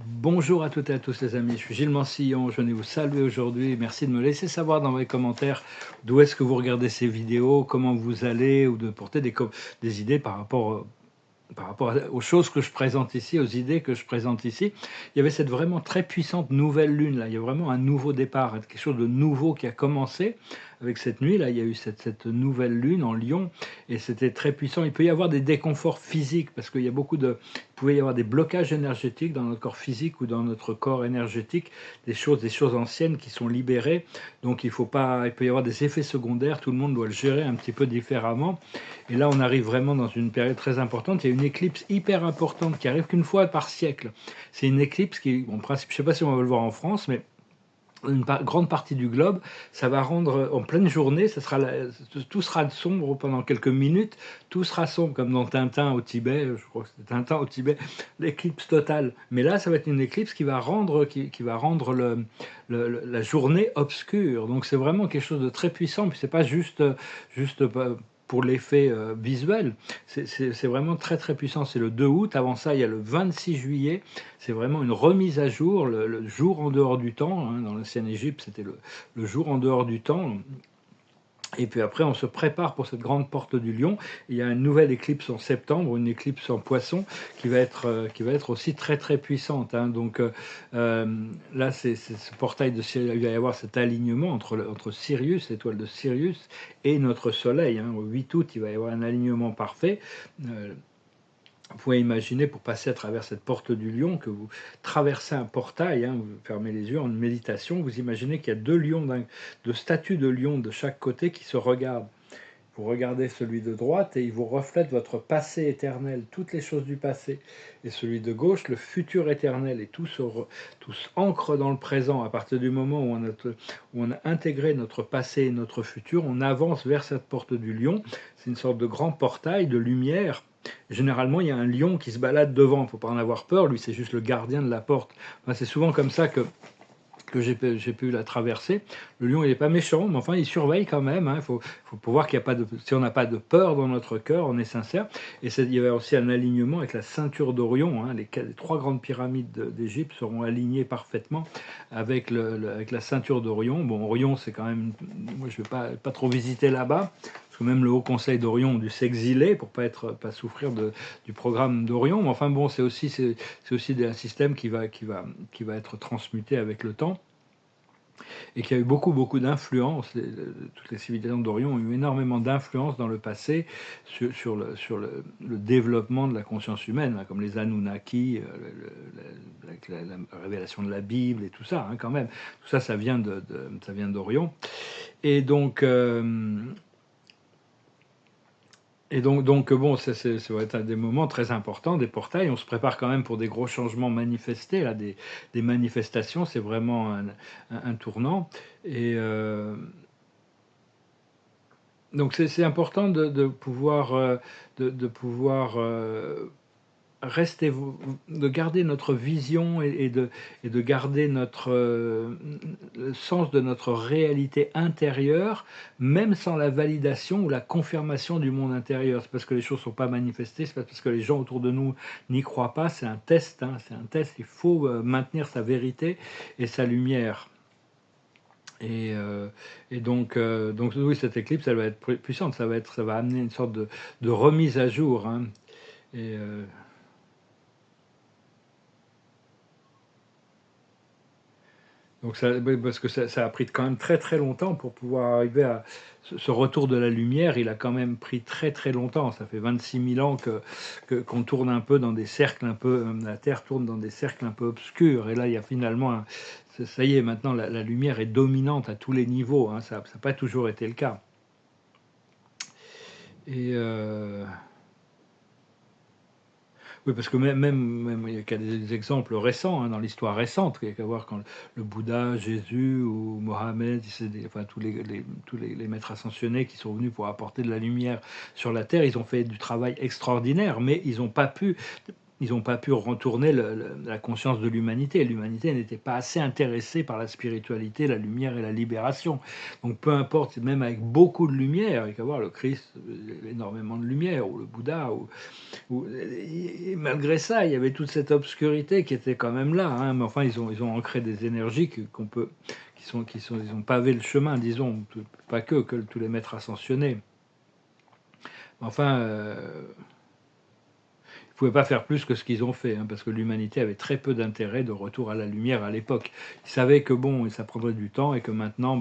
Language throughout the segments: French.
Bonjour à toutes et à tous les amis, je suis Gilles Mansillon, je venais vous saluer aujourd'hui. Merci de me laisser savoir dans les commentaires d'où est-ce que vous regardez ces vidéos, comment vous allez, ou de porter des idées aux choses que je présente ici, aux idées que je présente ici. Il y avait cette vraiment très puissante nouvelle lune là, il y a vraiment un nouveau départ, quelque chose de nouveau qui a commencé avec cette nuit là, il y a eu cette nouvelle lune en Lion et c'était très puissant. Il peut y avoir des déconforts physiques parce qu'il y a il pouvait y avoir des blocages énergétiques dans notre corps physique ou dans notre corps énergétique, des choses anciennes qui sont libérées. Donc il peut y avoir des effets secondaires, tout le monde doit le gérer un petit peu différemment. Et là, on arrive vraiment dans une période très importante. Il y a une éclipse hyper importante qui arrive qu'une fois par siècle. C'est une éclipse qui, en principe, je ne sais pas si on va le voir en France, mais grande partie du globe, ça va rendre en pleine journée, tout sera sombre pendant quelques minutes, tout sera sombre comme dans Tintin au Tibet, je crois que c'est Tintin au Tibet, l'éclipse totale. Mais là, ça va être une éclipse qui va rendre la journée obscure. Donc c'est vraiment quelque chose de très puissant. Puis c'est pas juste pour l'effet visuel, c'est vraiment très très puissant. C'est le 2 août. Avant ça, il y a le 26 juillet. C'est vraiment une remise à jour, le jour en dehors du temps, hein. Dans l'ancienne Égypte, c'était le jour en dehors du temps. Et puis après, on se prépare pour cette grande porte du lion. Il y a une nouvelle éclipse en septembre, une éclipse en poisson, qui va être aussi très très puissante, hein. Donc là, c'est ce portail de Sirius, il va y avoir cet alignement entre Sirius, l'étoile de Sirius, et notre Soleil, hein. Au 8 août, il va y avoir un alignement parfait. Vous pouvez imaginer, pour passer à travers cette porte du lion, que vous traversez un portail, hein, vous fermez les yeux en méditation, vous imaginez qu'il y a deux statues de lions de chaque côté qui se regardent. Vous regardez celui de droite et il vous reflète votre passé éternel, toutes les choses du passé. Et celui de gauche, le futur éternel. Et tout s'ancre dans le présent. À partir du moment où on a intégré notre passé et notre futur, on avance vers cette porte du lion. C'est une sorte de grand portail de lumière. Généralement, il y a un lion qui se balade devant. Il ne faut pas en avoir peur. Lui, c'est juste le gardien de la porte. Enfin, c'est souvent comme ça que j'ai pu la traverser. Le lion, il n'est pas méchant, mais enfin, il surveille quand même, hein. Faut pouvoir qu'il n'y a pas de... Si on n'a pas de peur dans notre cœur, on est sincère. Et il y avait aussi un alignement avec la ceinture d'Orion, hein. Les trois grandes pyramides d'Égypte seront alignées parfaitement avec la ceinture d'Orion. Bon, Orion, c'est quand même... Moi, je ne vais pas trop visiter là-bas, parce que même le Haut Conseil d'Orion ont dû s'exiler pour pas souffrir du programme d'Orion. Mais enfin bon, c'est aussi un système qui va être transmuté avec le temps et qui a eu beaucoup d'influence. Toutes les civilisations d'Orient ont eu énormément d'influence dans le passé sur le développement de la conscience humaine, hein, comme les Anunnaki, avec la révélation de la Bible et tout ça, hein, quand même. Tout ça, ça vient d'Orient. Et donc, bon, ça va être des moments très importants, des portails. On se prépare quand même pour des gros changements manifestés, là, des manifestations. C'est vraiment un tournant. Et donc, c'est important de pouvoir rester, de garder notre vision et de garder le sens de notre réalité intérieure, même sans la validation ou la confirmation du monde intérieur. C'est parce que les choses ne sont pas manifestées, c'est pas parce que les gens autour de nous n'y croient pas, c'est un test, hein, c'est un test, il faut maintenir sa vérité et sa lumière. Et, euh, donc oui, cette éclipse, elle va être puissante, ça va amener une sorte de remise à jour, hein. Et, Donc oui, parce que ça a pris quand même très très longtemps pour pouvoir arriver à ce retour de la lumière. Il a quand même pris très très longtemps. Ça fait 26 000 ans qu'on tourne un peu dans des cercles un peu, la Terre tourne dans des cercles un peu obscurs. Et là, il y a finalement, ça y est, maintenant la lumière est dominante à tous les niveaux, hein. Ça n'a pas toujours été le cas. Et oui, parce que même il y a qu'à des exemples récents, hein, dans l'histoire récente, il y a qu'à voir quand le Bouddha, Jésus ou Mohammed, enfin tous les maîtres ascensionnés qui sont venus pour apporter de la lumière sur la terre, ils ont fait du travail extraordinaire, mais ils n'ont pas pu retourner la conscience de l'humanité. L'humanité n'était pas assez intéressée par la spiritualité, la lumière et la libération. Donc peu importe, même avec beaucoup de lumière, avec avoir le Christ, énormément de lumière, ou le Bouddha, et malgré ça, il y avait toute cette obscurité qui était quand même là, hein. Mais enfin, ils ont ancré des énergies qu'on peut, ils ont pavé le chemin, disons, pas que tous les maîtres ascensionnés. Enfin, ils ne pouvaient pas faire plus que ce qu'ils ont fait, hein, parce que l'humanité avait très peu d'intérêt de retour à la lumière à l'époque. Ils savaient que bon, ça prendrait du temps et que maintenant,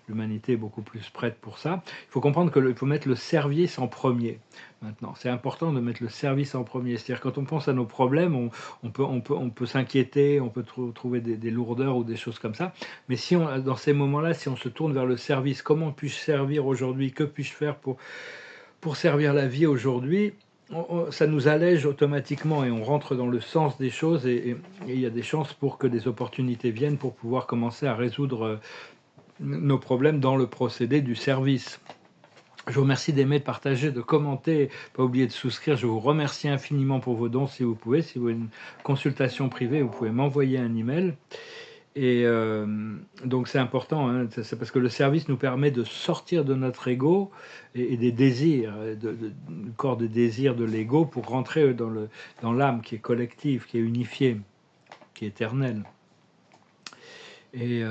l'humanité est beaucoup plus prête pour ça. Il faut comprendre qu'il faut mettre le service en premier. Maintenant, c'est important de mettre le service en premier. C'est-à-dire quand on pense à nos problèmes, on peut s'inquiéter, on peut trouver des lourdeurs ou des choses comme ça. Mais si dans ces moments-là, si on se tourne vers le service, comment puis-je servir aujourd'hui? Que puis-je faire pour servir la vie aujourd'hui? Ça nous allège automatiquement et on rentre dans le sens des choses et il y a des chances pour que des opportunités viennent pour pouvoir commencer à résoudre nos problèmes dans le procédé du service. Je vous remercie d'aimer, de partager, de commenter, pas oublier de souscrire. Je vous remercie infiniment pour vos dons si vous pouvez. Si vous avez une consultation privée, vous pouvez m'envoyer un email. Et donc c'est important, hein, c'est parce que le service nous permet de sortir de notre ego et des désirs, du corps de désir de l'ego pour rentrer dans l'âme qui est collective, qui est unifiée, qui est éternelle. Et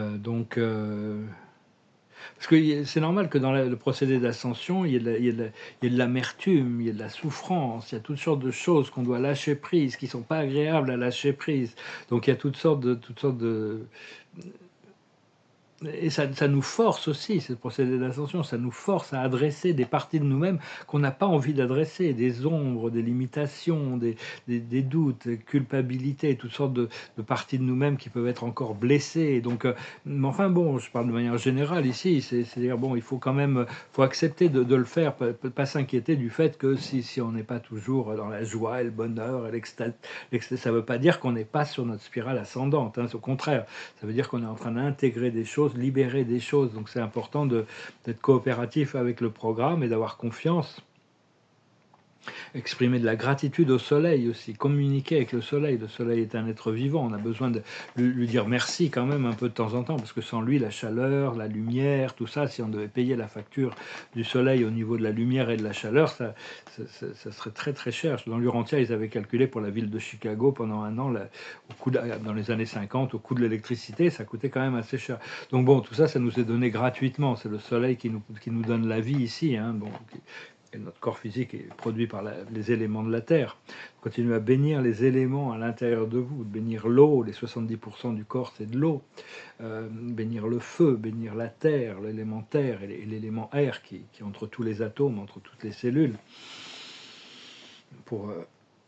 parce que c'est normal que dans le procédé d'ascension, il y ait de l'amertume, il y ait de la souffrance, il y a toutes sortes de choses qu'on doit lâcher prise, qui ne sont pas agréables à lâcher prise. Donc il y a toutes sortes de et ça nous force aussi, ce procédé d'ascension, ça nous force à adresser des parties de nous-mêmes qu'on n'a pas envie d'adresser, des ombres, des limitations, des doutes, des culpabilités, toutes sortes de parties de nous-mêmes qui peuvent être encore blessées. Donc, mais enfin bon, je parle de manière générale ici, c'est-à-dire bon, il faut quand même, faut accepter de le faire, pas s'inquiéter du fait que si on n'est pas toujours dans la joie et le bonheur et l'extase, ça ne veut pas dire qu'on n'est pas sur notre spirale ascendante, hein, au contraire, ça veut dire qu'on est en train d'intégrer des choses, libérer des choses. Donc c'est important d'être coopératif avec le programme et d'avoir confiance. Exprimer de la gratitude au soleil aussi, communiquer avec le soleil. Le soleil est un être vivant, on a besoin de lui dire merci quand même un peu de temps en temps, parce que sans lui, la chaleur, la lumière, tout ça, si on devait payer la facture du soleil au niveau de la lumière et de la chaleur, ça serait très très cher. Dans l'Urantia, ils avaient calculé pour la ville de Chicago pendant un an, dans les années 50, au coût de l'électricité, ça coûtait quand même assez cher. Donc bon, tout ça, ça nous est donné gratuitement. C'est le soleil qui nous donne la vie ici, hein, bon, et notre corps physique est produit par les éléments de la Terre. Continuez à bénir les éléments à l'intérieur de vous, bénir l'eau, les 70% du corps c'est de l'eau, bénir le feu, bénir la terre, l'élément terre et l'élément air qui est entre tous les atomes, entre toutes les cellules, pour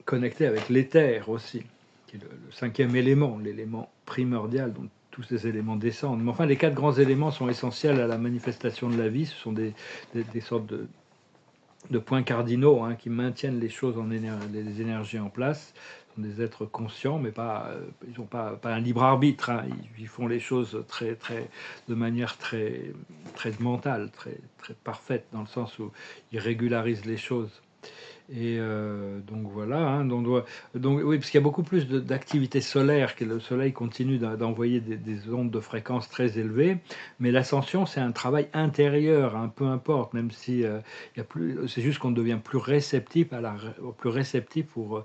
connecter avec l'éther aussi, qui est le cinquième élément, l'élément primordial dont tous ces éléments descendent. Mais enfin, les 4 grands éléments sont essentiels à la manifestation de la vie, ce sont des sortes de points cardinaux, hein, qui maintiennent les choses les énergies en place. Ce sont des êtres conscients, mais ils n'ont pas un libre arbitre, hein. Ils font les choses de manière très, très mentale, très, très parfaite, dans le sens où ils régularisent les choses. Et donc voilà, hein, donc oui, parce qu'il y a beaucoup plus d'activité solaire, que le soleil continue d'envoyer des ondes de fréquence très élevées, mais l'ascension c'est un travail intérieur, hein, peu importe, même si il y a plus, c'est juste qu'on devient plus réceptif plus réceptif pour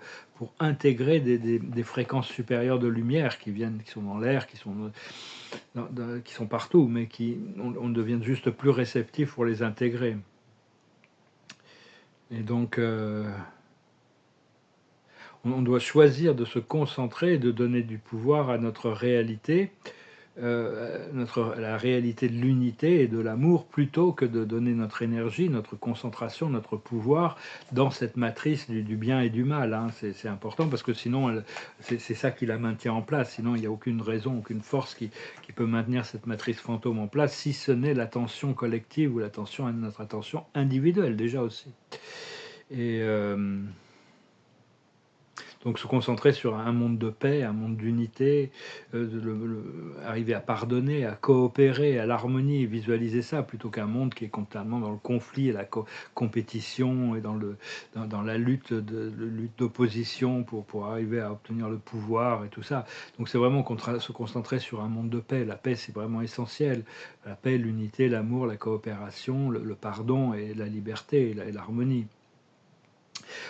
intégrer des fréquences supérieures de lumière qui sont dans l'air, qui sont partout, mais on devient juste plus réceptif pour les intégrer. Et donc, on doit choisir de se concentrer et de donner du pouvoir à notre réalité, la réalité de l'unité et de l'amour, plutôt que de donner notre énergie, notre concentration, notre pouvoir dans cette matrice du bien et du mal, hein. C'est important parce que sinon, c'est ça qui la maintient en place. Sinon, il n'y a aucune raison, aucune force qui peut maintenir cette matrice fantôme en place, si ce n'est l'attention collective ou notre attention individuelle déjà aussi. Et Donc se concentrer sur un monde de paix, un monde d'unité, arriver à pardonner, à coopérer, à l'harmonie, visualiser ça, plutôt qu'un monde qui est constamment dans le conflit et la compétition et dans la lutte d'opposition pour arriver à obtenir le pouvoir et tout ça. Donc c'est vraiment se concentrer sur un monde de paix. La paix, c'est vraiment essentiel. La paix, l'unité, l'amour, la coopération, le pardon et la liberté et l'harmonie.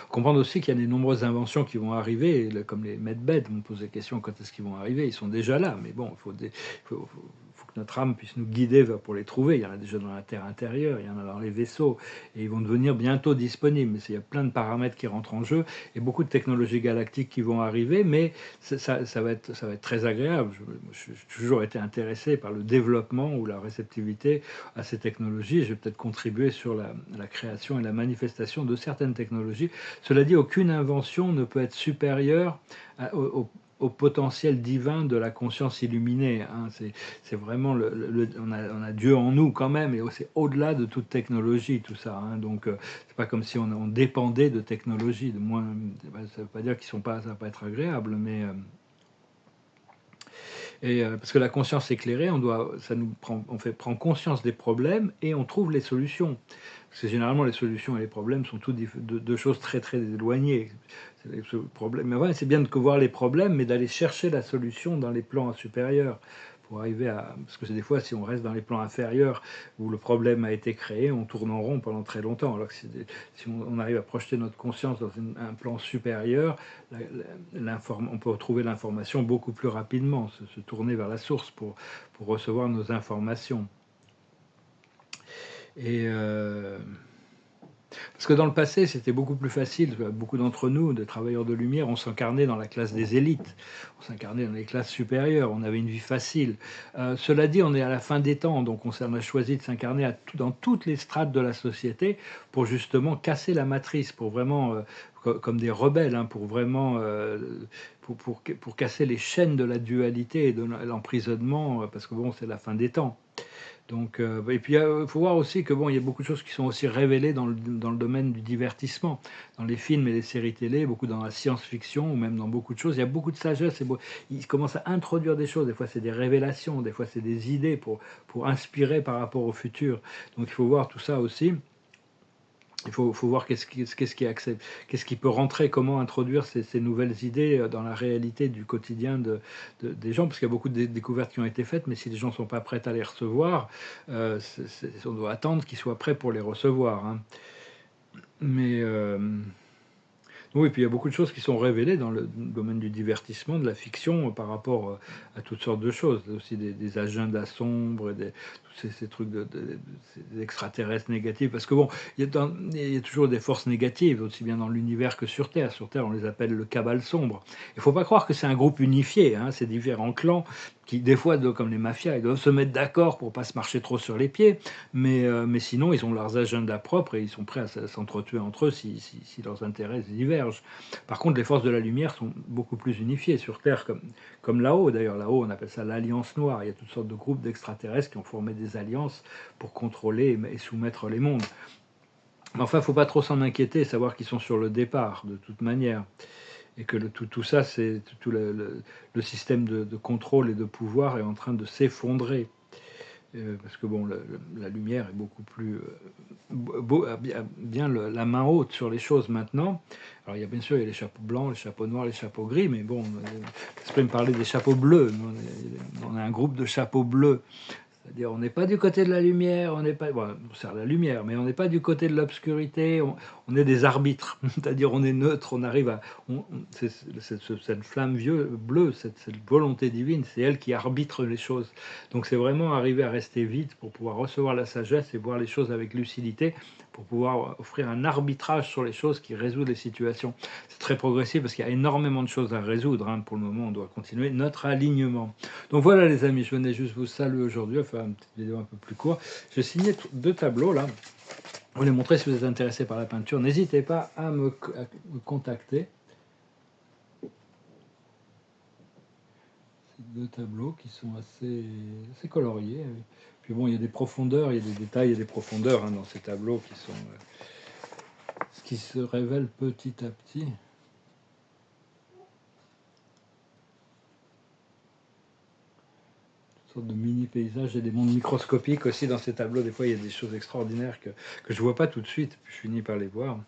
Comprendre aussi qu'il y a de nombreuses inventions qui vont arriver, comme les medbeds. On me pose la question quand est-ce qu'ils vont arriver. Ils sont déjà là, mais bon, faut que notre âme puisse nous guider pour les trouver. Il y en a déjà dans la terre intérieure, il y en a dans les vaisseaux, et ils vont devenir bientôt disponibles. Mais il y a plein de paramètres qui rentrent en jeu, et beaucoup de technologies galactiques qui vont arriver, mais ça va être très agréable. J'ai toujours été intéressé par le développement ou la réceptivité à ces technologies. Je vais peut-être contribuer sur la création et la manifestation de certaines technologies. Cela dit, aucune invention ne peut être supérieure au potentiel divin de la conscience illuminée. Hein. C'est vraiment on a Dieu en nous quand même, et c'est au-delà de toute technologie, tout ça. Hein. Donc, c'est pas comme si on dépendait de technologie. De moins, ça veut pas dire ça va pas être agréable, mais parce que la conscience éclairée, prend conscience des problèmes et on trouve les solutions. Parce que généralement, les solutions et les problèmes sont deux choses très très éloignées. Mais ouais, c'est bien de voir les problèmes, mais d'aller chercher la solution dans les plans supérieurs. Pour arriver à... Parce que des fois, si on reste dans les plans inférieurs, où le problème a été créé, on tourne en rond pendant très longtemps. Alors que si on arrive à projeter notre conscience dans un plan supérieur, on peut retrouver l'information beaucoup plus rapidement, se tourner vers la source pour recevoir nos informations. Et parce que dans le passé, c'était beaucoup plus facile. Beaucoup d'entre nous, des travailleurs de lumière, on s'incarnait dans la classe des élites, on s'incarnait dans les classes supérieures, on avait une vie facile. Cela dit, on est à la fin des temps, donc on a choisi de s'incarner dans toutes les strates de la société pour justement casser la matrice, pour vraiment, comme des rebelles, hein, pour vraiment... pour casser les chaînes de la dualité et de l'emprisonnement, parce que bon, c'est la fin des temps. Donc, et puis il faut voir aussi que bon, il y a beaucoup de choses qui sont aussi révélées dans le domaine du divertissement, dans les films et les séries télé, beaucoup dans la science-fiction ou même dans beaucoup de choses. Il y a beaucoup de sagesse. Ils commencent à introduire des choses. Des fois, c'est des révélations, des fois, c'est des idées pour inspirer par rapport au futur. Donc, il faut voir tout ça aussi. Il faut voir qu'est-ce qui peut rentrer, comment introduire ces nouvelles idées dans la réalité du quotidien des gens, parce qu'il y a beaucoup de découvertes qui ont été faites, mais si les gens ne sont pas prêts à les recevoir, on doit attendre qu'ils soient prêts pour les recevoir. Hein. Mais oui, et puis il y a beaucoup de choses qui sont révélées dans le domaine du divertissement, de la fiction, par rapport à toutes sortes de choses. Aussi des agendas sombres, tous ces trucs ces extraterrestres négatifs. Parce que bon, il y a toujours des forces négatives, aussi bien dans l'univers que sur Terre. Sur Terre, on les appelle le cabale sombre. Il ne faut pas croire que c'est un groupe unifié, hein, ces différents clans qui, des fois, comme les mafias, ils doivent se mettre d'accord pour ne pas se marcher trop sur les pieds. Mais sinon, ils ont leurs agendas propres et ils sont prêts à s'entretuer entre eux si leurs intérêts divergent. Par contre, les forces de la lumière sont beaucoup plus unifiées sur Terre, comme là-haut. D'ailleurs, là-haut, on appelle ça l'Alliance Noire. Il y a toutes sortes de groupes d'extraterrestres qui ont formé des alliances pour contrôler et soumettre les mondes. Mais enfin, il ne faut pas trop s'en inquiéter, savoir qu'ils sont sur le départ, de toute manière. Et que tout ça, c'est tout le système de contrôle et de pouvoir est en train de s'effondrer. Parce que bon, la lumière est beaucoup plus bien la main haute sur les choses maintenant. Alors il y a bien sûr il y a les chapeaux blancs, les chapeaux noirs, les chapeaux gris, mais bon, je me parler des chapeaux bleus. On est un groupe de chapeaux bleus. C'est-à-dire, on n'est pas du côté de la lumière, on n'est pas, bon, on sert la lumière, mais on n'est pas du côté de l'obscurité. On est des arbitres. C'est-à-dire, on est neutre. On arrive à, cette flamme bleue, cette volonté divine, c'est elle qui arbitre les choses. Donc, c'est vraiment arriver à rester vite pour pouvoir recevoir la sagesse et voir les choses avec lucidité, pour pouvoir offrir un arbitrage sur les choses qui résout les situations. C'est très progressif parce qu'il y a énormément de choses à résoudre. Hein. Pour le moment, on doit continuer notre alignement. Donc voilà les amis, je venais juste vous saluer aujourd'hui, enfin une petite vidéo un peu plus courte. J'ai signé 2 tableaux là. Je vous les montrer si vous êtes intéressé par la peinture. N'hésitez pas à me contacter. Ces 2 tableaux qui sont assez coloriés. Puis bon, il y a des profondeurs, il y a des détails et des profondeurs hein, dans ces tableaux qui se révèlent petit à petit. sorte de mini paysage. J'ai des mondes microscopiques aussi dans ces tableaux. Des fois, il y a des choses extraordinaires que je ne vois pas tout de suite, puis je finis par les voir.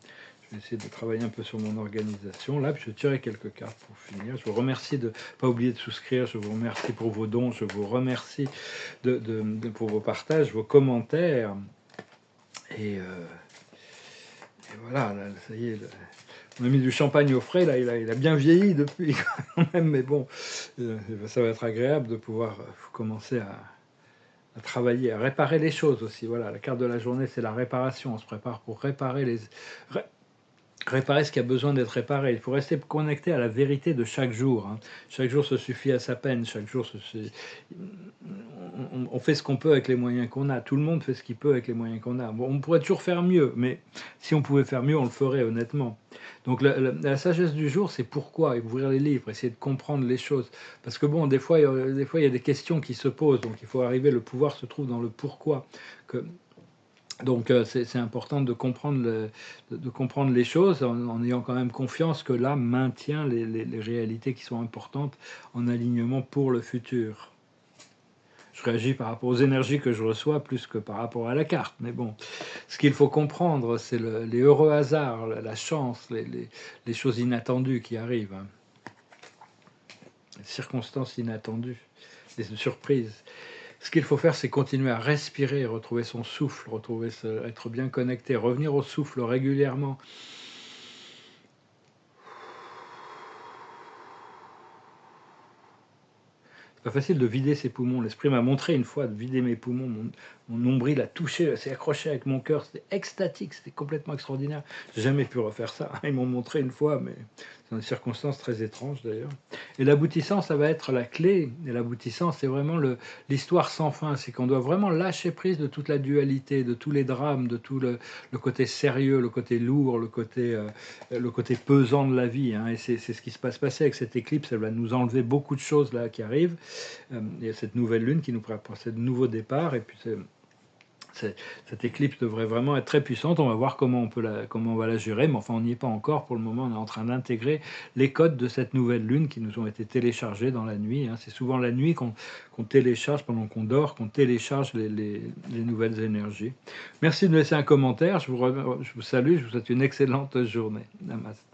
Je vais essayer de travailler un peu sur mon organisation. Là, puis je tirerai quelques cartes pour finir. Je vous remercie de ne pas oublier de souscrire. Je vous remercie pour vos dons. Je vous remercie pour vos partages, vos commentaires. Et voilà, là, ça y est, on a mis du champagne au frais, là, il a bien vieilli depuis quand même, mais bon, ça va être agréable de pouvoir commencer à travailler, à réparer les choses aussi. Voilà, la carte de la journée, c'est la réparation. On se prépare pour réparer ce qui a besoin d'être réparé. Il faut rester connecté à la vérité de chaque jour. Hein. Chaque jour se suffit à sa peine. Chaque jour, on fait ce qu'on peut avec les moyens qu'on a. Tout le monde fait ce qu'il peut avec les moyens qu'on a. Bon, on pourrait toujours faire mieux, mais si on pouvait faire mieux, on le ferait honnêtement. Donc la sagesse du jour, c'est pourquoi, et ouvrir les livres, essayer de comprendre les choses. Parce que bon, des fois, il y a des questions qui se posent. Donc il faut arriver, le pouvoir se trouve dans le pourquoi. Donc c'est important de comprendre, les choses en ayant quand même confiance que l'âme maintient les réalités qui sont importantes en alignement pour le futur. Je réagis par rapport aux énergies que je reçois plus que par rapport à la carte. Mais bon, ce qu'il faut comprendre, c'est les heureux hasards, la chance, les choses inattendues qui arrivent, hein. Les circonstances inattendues, les surprises. Ce qu'il faut faire, c'est continuer à respirer, retrouver son souffle, être bien connecté, revenir au souffle régulièrement. C'est pas facile de vider ses poumons. L'esprit m'a montré une fois de vider mes poumons. Mon nombril a touché, s'est accroché avec mon cœur. C'était extatique, c'était complètement extraordinaire. J'ai jamais pu refaire ça. Ils m'ont montré une fois, mais dans des circonstances très étranges d'ailleurs. Et l'aboutissant, ça va être la clé. Et l'aboutissant, c'est vraiment l'histoire sans fin. C'est qu'on doit vraiment lâcher prise de toute la dualité, de tous les drames, de tout le côté sérieux, le côté lourd, le côté pesant de la vie. Hein. Et c'est ce qui se passer avec cette éclipse. Elle va nous enlever beaucoup de choses là qui arrivent. Il y a cette nouvelle lune qui nous prépare ce nouveau départ. Et puis cette éclipse devrait vraiment être très puissante. On va voir comment on va la gérer, mais enfin on n'y est pas encore. Pour le moment, on est en train d'intégrer les codes de cette nouvelle lune qui nous ont été téléchargés dans la nuit. Hein. C'est souvent la nuit qu'on télécharge, pendant qu'on dort, qu'on télécharge les nouvelles énergies. Merci de me laisser un commentaire. Je vous salue, je vous souhaite une excellente journée. Namaste.